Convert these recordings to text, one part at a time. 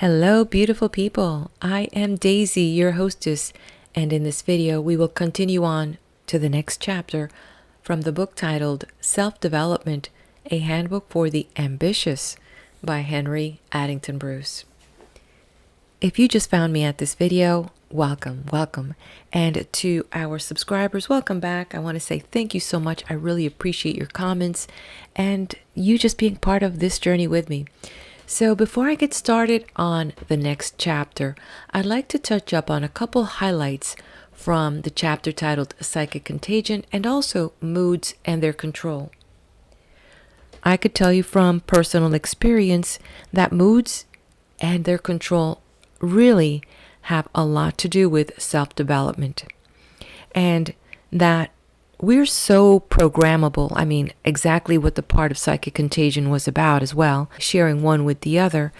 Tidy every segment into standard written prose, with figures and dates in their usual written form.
Hello, beautiful people. I am Daisy, your hostess, and in this video, we will continue on to the next chapter from the book titled Self-Development, A Handbook for the Ambitious by Addington Bruce. If you just found me at this video, welcome. And to our subscribers, welcome back. I want to say thank you so much. I really appreciate your comments and you just being part of this journey with me. So before I get started on the next chapter, I'd like to touch up on a couple highlights from the chapter titled Psychic Contagion and also Moods and Their Control. I could tell you from personal experience that moods and their control really have a lot to do with self-development, and that we're so programmable. I mean, exactly what the part of Psychic Contagion was about as well, sharing one with the other.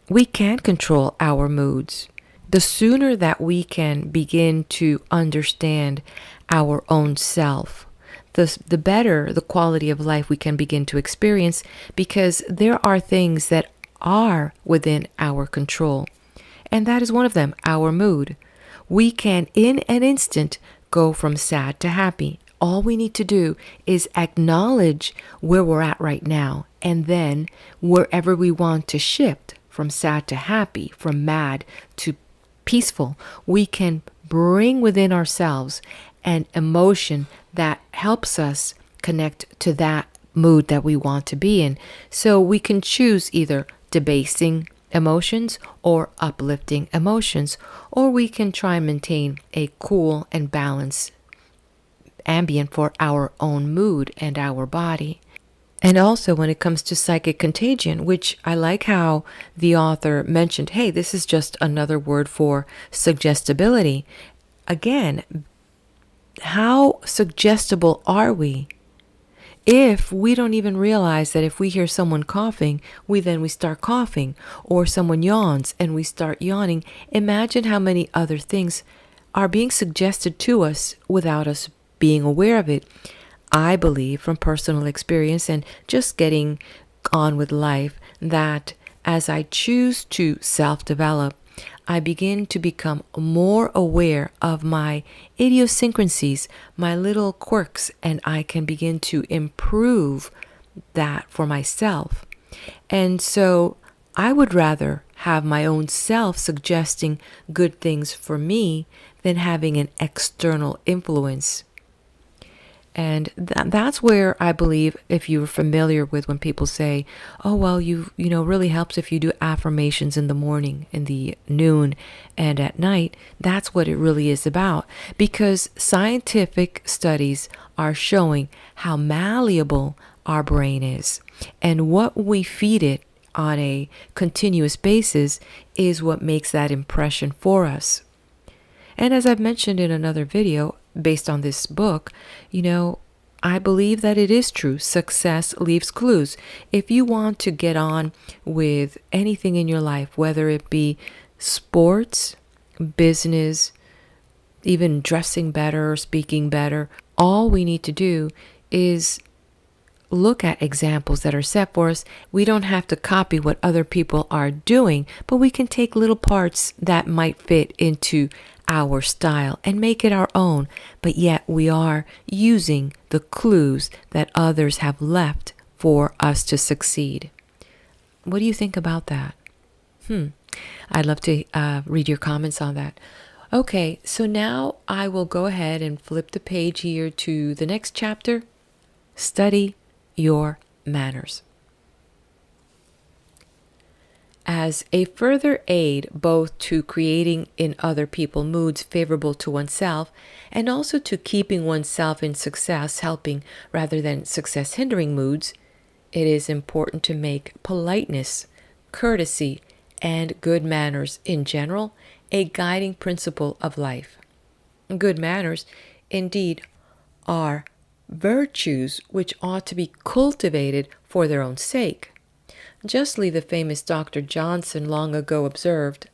We can control our moods. The sooner that we can begin to understand our own self, the better the quality of life we can begin to experience, because there are things that are within our control. And that is one of them, our mood. We can, in an instant, go from sad to happy. All we need to do is acknowledge where we're at right now, and then wherever we want to shift from sad to happy, from mad to peaceful, we can bring within ourselves an emotion that helps us connect to that mood that we want to be in. So we can choose either debasing emotions or uplifting emotions, or we can try and maintain a cool and balanced ambient for our own mood and our body. And also when it comes to psychic contagion, which I like how the author mentioned, hey, this is just another word for suggestibility. Again, how suggestible are we? If we don't even realize that if we hear someone coughing, we start coughing, or someone yawns and we start yawning, imagine how many other things are being suggested to us without us being aware of it. I believe from personal experience and just getting on with life that as I choose to self-develop, I begin to become more aware of my idiosyncrasies, my little quirks, and I can begin to improve that for myself. And so I would rather have my own self suggesting good things for me than having an external influence. And that's where I believe, if you're familiar with when people say, oh, well, you really helps if you do affirmations in the morning, in the noon, and at night. That's what it really is about. Because scientific studies are showing how malleable our brain is. And what we feed it on a continuous basis is what makes that impression for us. And as I've mentioned in another video, based on this book, I believe that it is true. Success leaves clues. If you want to get on with anything in your life, whether it be sports, business, even dressing better or speaking better, all we need to do is look at examples that are set for us. We don't have to copy what other people are doing, but we can take little parts that might fit into our style and make it our own, but yet we are using the clues that others have left for us to succeed. What do you think about that? I'd love to read your comments on that. Okay, so now I will go ahead and flip the page here to the next chapter. Study your manners. As a further aid both to creating in other people moods favorable to oneself and also to keeping oneself in success helping rather than success hindering moods, it is important to make politeness, courtesy, and good manners in general a guiding principle of life. Good manners, indeed, are virtues which ought to be cultivated for their own sake. Justly the famous Dr. Johnson long ago observed,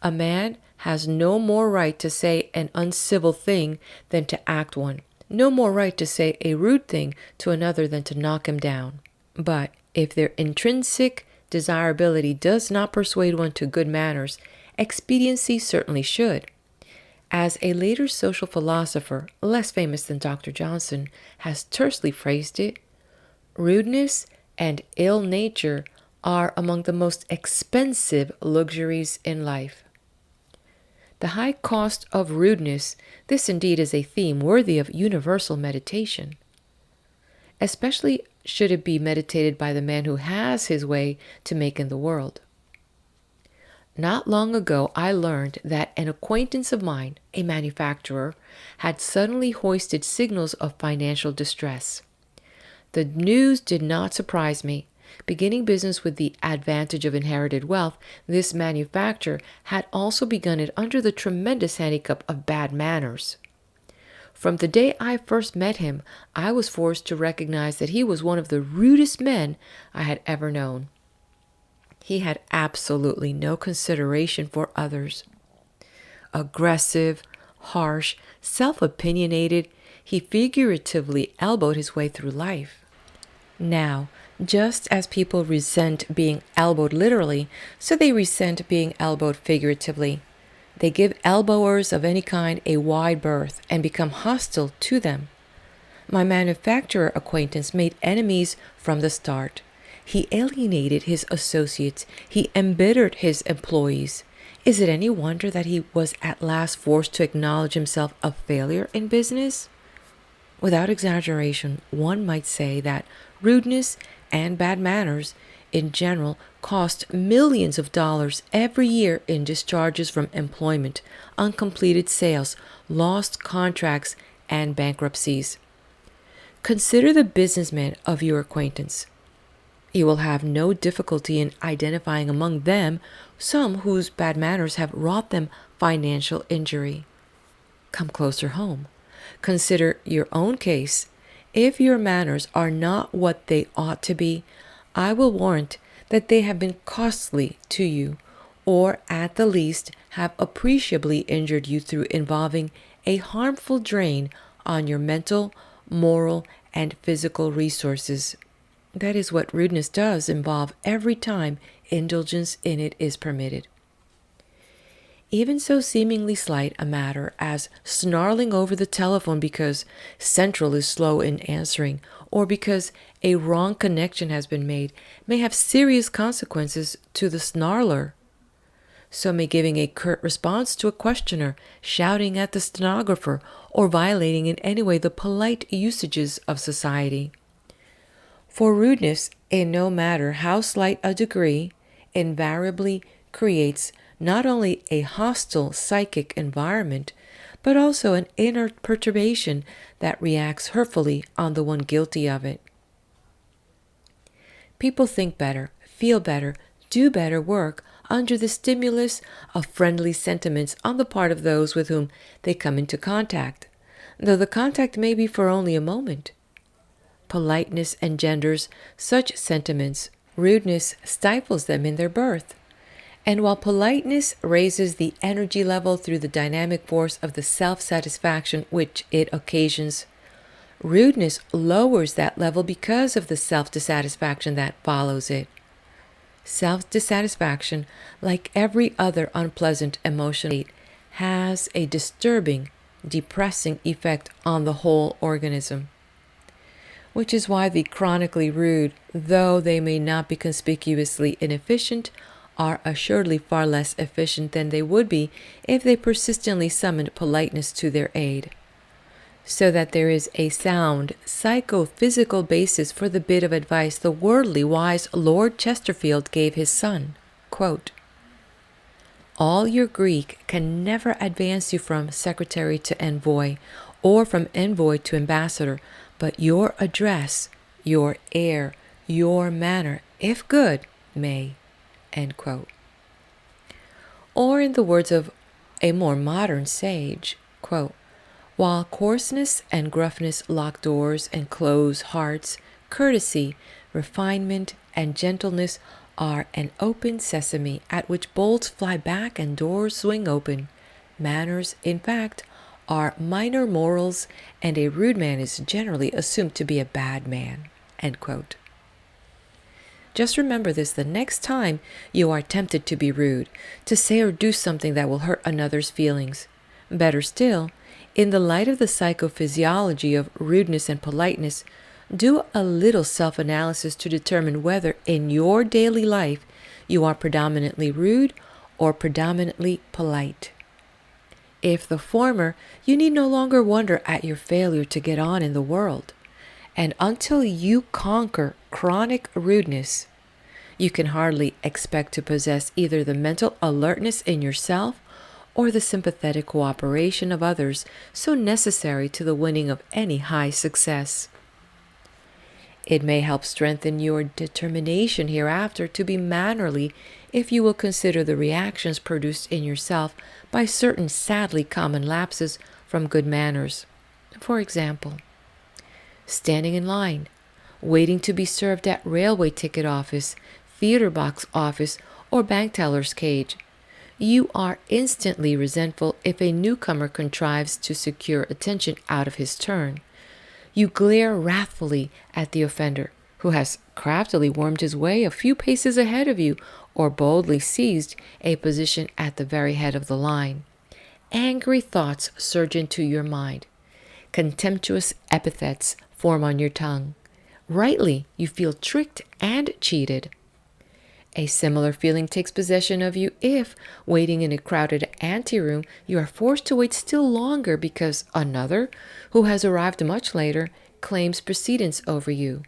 "A man has no more right to say an uncivil thing than to act one, no more right to say a rude thing to another than to knock him down. But if their intrinsic desirability does not persuade one to good manners, expediency certainly should. As a later social philosopher, less famous than Dr. Johnson, has tersely phrased it, rudeness and ill nature are among the most expensive luxuries in life. The high cost of rudeness, this indeed is a theme worthy of universal meditation. Especially should it be meditated by the man who has his way to make in the world. Not long ago, I learned that an acquaintance of mine, a manufacturer, had suddenly hoisted signals of financial distress. The news did not surprise me. Beginning business with the advantage of inherited wealth, this manufacturer had also begun it under the tremendous handicap of bad manners. From the day I first met him, I was forced to recognize that he was one of the rudest men I had ever known. He had absolutely no consideration for others. Aggressive, harsh, self-opinionated, he figuratively elbowed his way through life. Now, just as people resent being elbowed literally, so they resent being elbowed figuratively. They give elbowers of any kind a wide berth and become hostile to them. My manufacturer acquaintance made enemies from the start. He alienated his associates. He embittered his employees. Is it any wonder that he was at last forced to acknowledge himself a failure in business? Without exaggeration, one might say that rudeness and bad manners in general cost millions of dollars every year in discharges from employment, uncompleted sales, lost contracts, and bankruptcies. Consider the businessmen of your acquaintance. You will have no difficulty in identifying among them some whose bad manners have wrought them financial injury. Come closer home. Consider your own case. If your manners are not what they ought to be, I will warrant that they have been costly to you, or at the least have appreciably injured you through involving a harmful drain on your mental, moral, and physical resources. That is what rudeness does involve every time indulgence in it is permitted. Even so seemingly slight a matter as snarling over the telephone because Central is slow in answering, or because a wrong connection has been made, may have serious consequences to the snarler. So may giving a curt response to a questioner, shouting at the stenographer, or violating in any way the polite usages of society. For rudeness, in no matter how slight a degree, invariably creates not only a hostile psychic environment, but also an inner perturbation that reacts hurtfully on the one guilty of it. People think better, feel better, do better work under the stimulus of friendly sentiments on the part of those with whom they come into contact, though the contact may be for only a moment. Politeness engenders such sentiments, rudeness stifles them in their birth. And while politeness raises the energy level through the dynamic force of the self-satisfaction which it occasions, rudeness lowers that level because of the self-dissatisfaction that follows it. Self-dissatisfaction, like every other unpleasant emotion, has a disturbing, depressing effect on the whole organism. Which is why the chronically rude, though they may not be conspicuously inefficient, are assuredly far less efficient than they would be if they persistently summoned politeness to their aid. So that there is a sound psychophysical basis for the bit of advice the worldly wise Lord Chesterfield gave his son. Quote, "All your Greek can never advance you from secretary to envoy, or from envoy to ambassador, but your address, your air, your manner, if good, may." End quote. Or in the words of a more modern sage, quote, "While coarseness and gruffness lock doors and close hearts, courtesy, refinement, and gentleness are an open sesame at which bolts fly back and doors swing open. Manners, in fact, are minor morals, and a rude man is generally assumed to be a bad man." End quote. Just remember this the next time you are tempted to be rude, to say or do something that will hurt another's feelings. Better still, in the light of the psychophysiology of rudeness and politeness, do a little self-analysis to determine whether in your daily life you are predominantly rude or predominantly polite. If the former, you need no longer wonder at your failure to get on in the world. And until you conquer chronic rudeness, you can hardly expect to possess either the mental alertness in yourself or the sympathetic cooperation of others so necessary to the winning of any high success. It may help strengthen your determination hereafter to be mannerly if you will consider the reactions produced in yourself by certain sadly common lapses from good manners. For example, standing in line, waiting to be served at railway ticket office, theater box office, or bank teller's cage. You are instantly resentful if a newcomer contrives to secure attention out of his turn. You glare wrathfully at the offender, who has craftily wormed his way a few paces ahead of you or boldly seized a position at the very head of the line. Angry thoughts surge into your mind. Contemptuous epithets form on your tongue. Rightly, you feel tricked and cheated. A similar feeling takes possession of you if, waiting in a crowded anteroom, you are forced to wait still longer because another, who has arrived much later, claims precedence over you.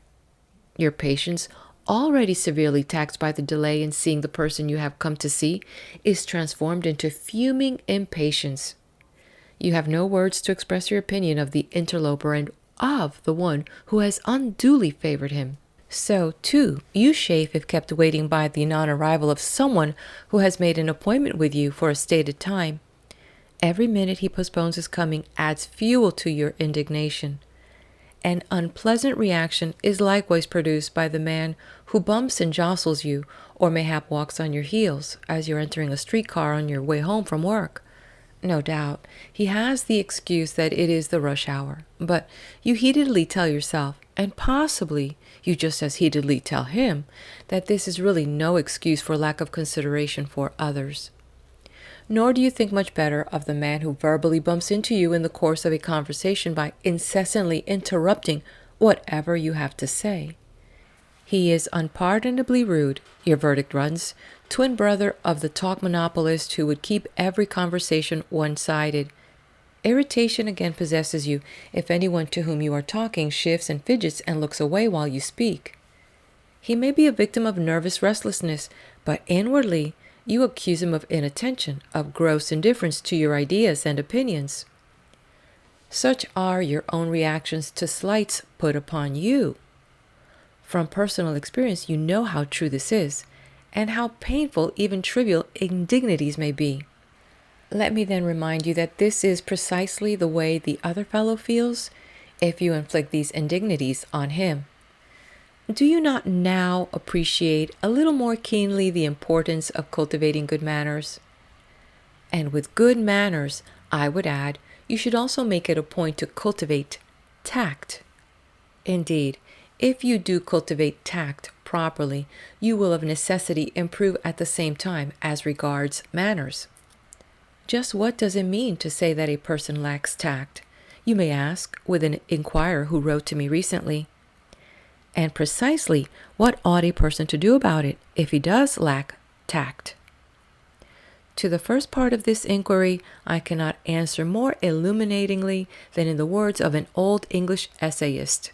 Your patience, already severely taxed by the delay in seeing the person you have come to see, is transformed into fuming impatience. You have no words to express your opinion of the interloper and of the one who has unduly favored him. So, too, you chafe if kept waiting by the non-arrival of someone who has made an appointment with you for a stated time. Every minute he postpones his coming adds fuel to your indignation. An unpleasant reaction is likewise produced by the man who bumps and jostles you, or mayhap walks on your heels as you're entering a streetcar on your way home from work. No doubt, he has the excuse that it is the rush hour, but you heatedly tell yourself, and possibly you just as heatedly tell him, that this is really no excuse for lack of consideration for others. Nor do you think much better of the man who verbally bumps into you in the course of a conversation by incessantly interrupting whatever you have to say. He is unpardonably rude, your verdict runs, twin brother of the talk monopolist who would keep every conversation one-sided. Irritation again possesses you if anyone to whom you are talking shifts and fidgets and looks away while you speak. He may be a victim of nervous restlessness, but inwardly you accuse him of inattention, of gross indifference to your ideas and opinions. Such are your own reactions to slights put upon you. From personal experience, you know how true this is, and how painful even trivial indignities may be. Let me then remind you that this is precisely the way the other fellow feels if you inflict these indignities on him. Do you not now appreciate a little more keenly the importance of cultivating good manners? And with good manners, I would add, you should also make it a point to cultivate tact. Indeed, if you do cultivate tact properly, you will of necessity improve at the same time as regards manners. Just what does it mean to say that a person lacks tact? You may ask, with an inquirer who wrote to me recently. And precisely what ought a person to do about it if he does lack tact? To the first part of this inquiry, I cannot answer more illuminatingly than in the words of an old English essayist.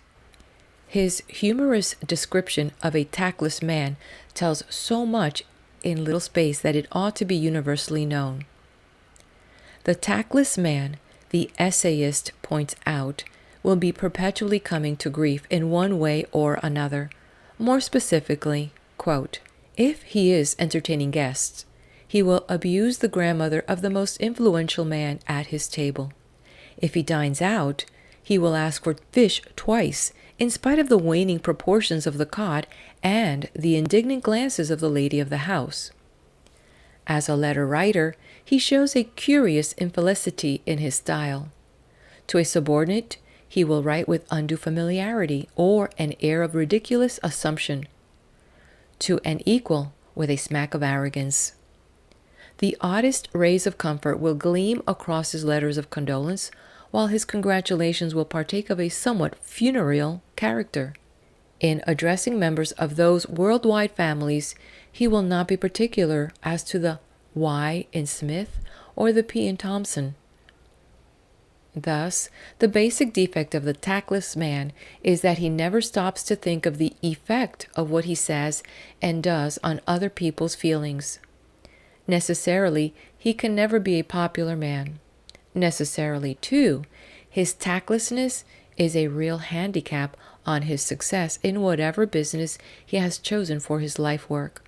His humorous description of a tactless man tells so much in little space that it ought to be universally known. The tactless man, the essayist points out, will be perpetually coming to grief in one way or another. More specifically, quote, if he is entertaining guests, he will abuse the grandmother of the most influential man at his table. If he dines out, he will ask for fish twice, in spite of the waning proportions of the cod and the indignant glances of the lady of the house. As a letter writer, he shows a curious infelicity in his style. To a subordinate, he will write with undue familiarity or an air of ridiculous assumption. to an equal with a smack of arrogance. The oddest rays of comfort will gleam across his letters of condolence, while his congratulations will partake of a somewhat funereal character. In addressing members of those worldwide families, he will not be particular as to the Y in Smith or the P in Thompson. Thus, the basic defect of the tactless man is that he never stops to think of the effect of what he says and does on other people's feelings. Necessarily, he can never be a popular man. Necessarily, too, his tactlessness is a real handicap on his success in whatever business he has chosen for his life work.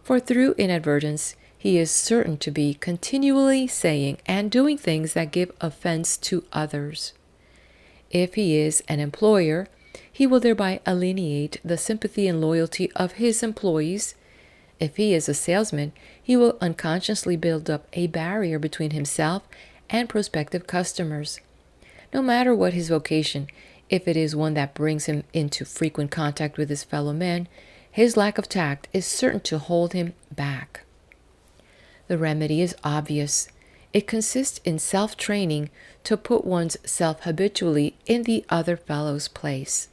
For through inadvertence, he is certain to be continually saying and doing things that give offense to others. If he is an employer, he will thereby alienate the sympathy and loyalty of his employees. If he is a salesman, he will unconsciously build up a barrier between himself and prospective customers. No matter what his vocation, if it is one that brings him into frequent contact with his fellow men, his lack of tact is certain to hold him back. The remedy is obvious. It consists in self-training to put one's self habitually in the other fellow's place.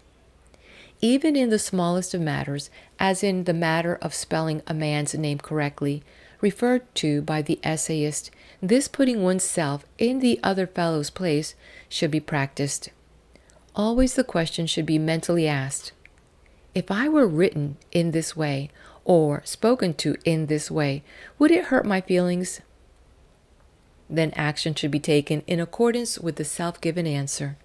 Even in the smallest of matters, as in the matter of spelling a man's name correctly, referred to by the essayist, this putting oneself in the other fellow's place should be practiced. Always the question should be mentally asked: if I were written in this way, or spoken to in this way, would it hurt my feelings? Then action should be taken in accordance with the self-given answer.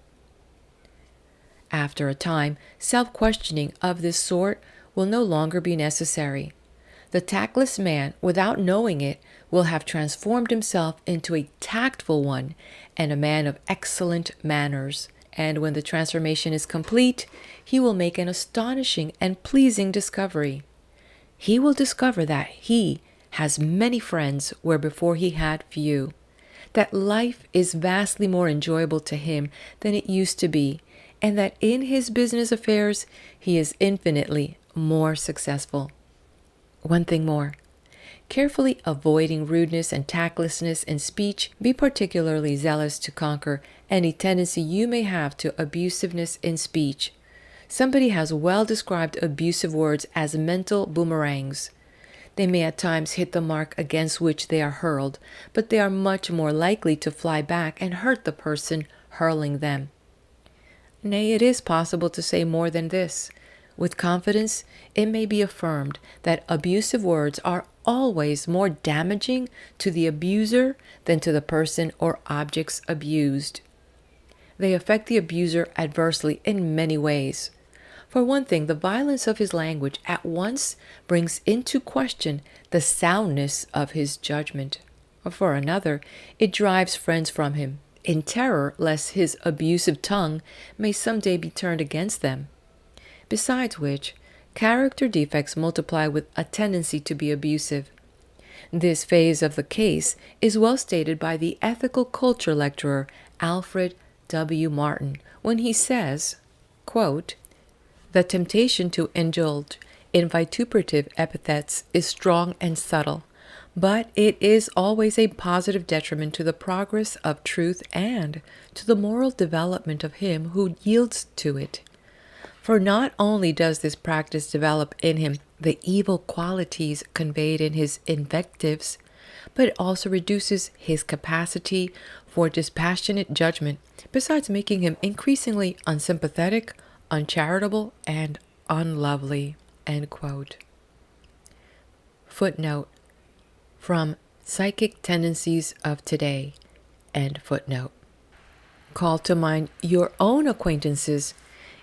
After a time, self-questioning of this sort will no longer be necessary. The tactless man, without knowing it, will have transformed himself into a tactful one and a man of excellent manners. And when the transformation is complete, he will make an astonishing and pleasing discovery. He will discover that he has many friends where before he had few, that life is vastly more enjoyable to him than it used to be, and that in his business affairs he is infinitely more successful. One thing more. Carefully avoiding rudeness and tactlessness in speech, be particularly zealous to conquer any tendency you may have to abusiveness in speech. Somebody has well described abusive words as mental boomerangs. They may at times hit the mark against which they are hurled, but they are much more likely to fly back and hurt the person hurling them. Nay, it is possible to say more than this. With confidence, it may be affirmed that abusive words are always more damaging to the abuser than to the person or objects abused. They affect the abuser adversely in many ways. For one thing, the violence of his language at once brings into question the soundness of his judgment. For another, it drives friends from him, in terror lest his abusive tongue may someday be turned against them. Besides which, character defects multiply with a tendency to be abusive. This phase of the case is well stated by the ethical culture lecturer Alfred W. Martin when he says, quote, "The temptation to indulge in vituperative epithets is strong and subtle, but it is always a positive detriment to the progress of truth and to the moral development of him who yields to it. For not only does this practice develop in him the evil qualities conveyed in his invectives, but it also reduces his capacity for dispassionate judgment, besides making him increasingly unsympathetic, uncharitable, and unlovely." End quote. Footnote from Psychic Tendencies of Today. End footnote. Call to mind your own acquaintances.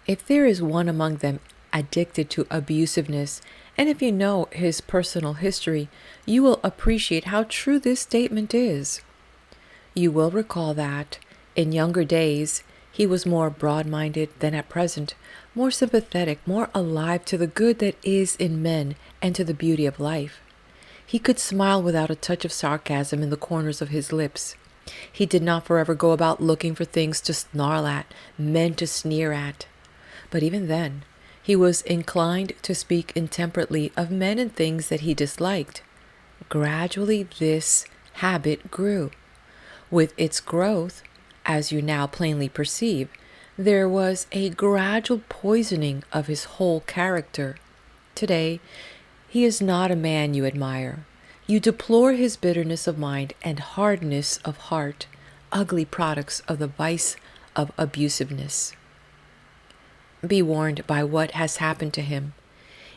If there is one among them addicted to abusiveness, and if you know his personal history, you will appreciate how true this statement is. You will recall that, in younger days, he was more broad-minded than at present, more sympathetic, more alive to the good that is in men and to the beauty of life. He could smile without a touch of sarcasm in the corners of his lips. He did not forever go about looking for things to snarl at, men to sneer at. But even then, He was inclined to speak intemperately of men and things that he disliked. Gradually, this habit grew. With its growth, as you now plainly perceive, there was a gradual poisoning of his whole character. Today, he is not a man you admire. You deplore his bitterness of mind and hardness of heart, ugly products of the vice of abusiveness. Be warned by what has happened to him.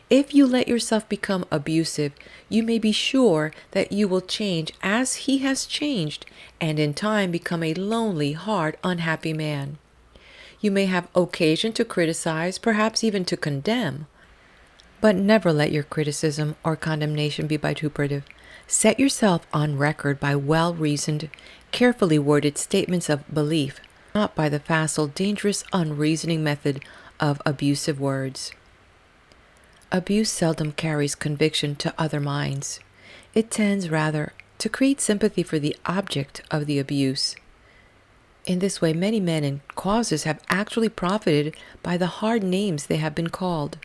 If you let yourself become abusive, you may be sure that you will change as he has changed, and in time become a lonely, hard, unhappy man. You may have occasion to criticize, perhaps even to condemn, but never let your criticism or condemnation be vituperative. Set yourself on record by well-reasoned, carefully worded statements of belief, not by the facile, dangerous, unreasoning method of abusive words. Abuse seldom carries conviction to other minds. It tends rather to create sympathy for the object of the abuse. In this way, many men and causes have actually profited by the hard names they have been called.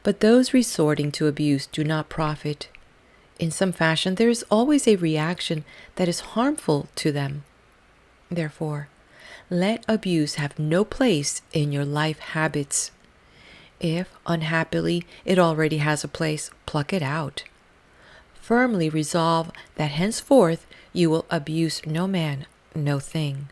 But those resorting to abuse do not profit. In some fashion, there is always a reaction that is harmful to them. Therefore, let abuse have no place in your life habits. If, unhappily, it already has a place, pluck it out. Firmly resolve that henceforth you will abuse no man, no thing.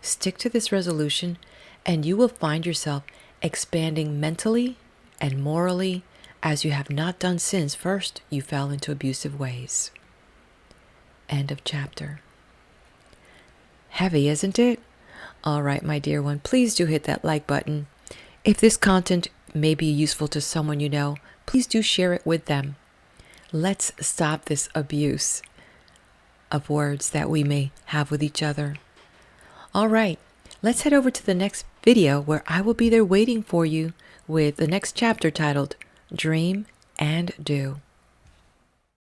Stick to this resolution, and you will find yourself expanding mentally and morally as you have not done since first you fell into abusive ways. End of chapter. Heavy, isn't it? All right, my dear one, please do hit that like button. If this content may be useful to someone you know, please do share it with them. Let's stop this abuse of words that we may have with each other. All right, let's head over to the next video where I will be there waiting for you with the next chapter titled Dream and Do.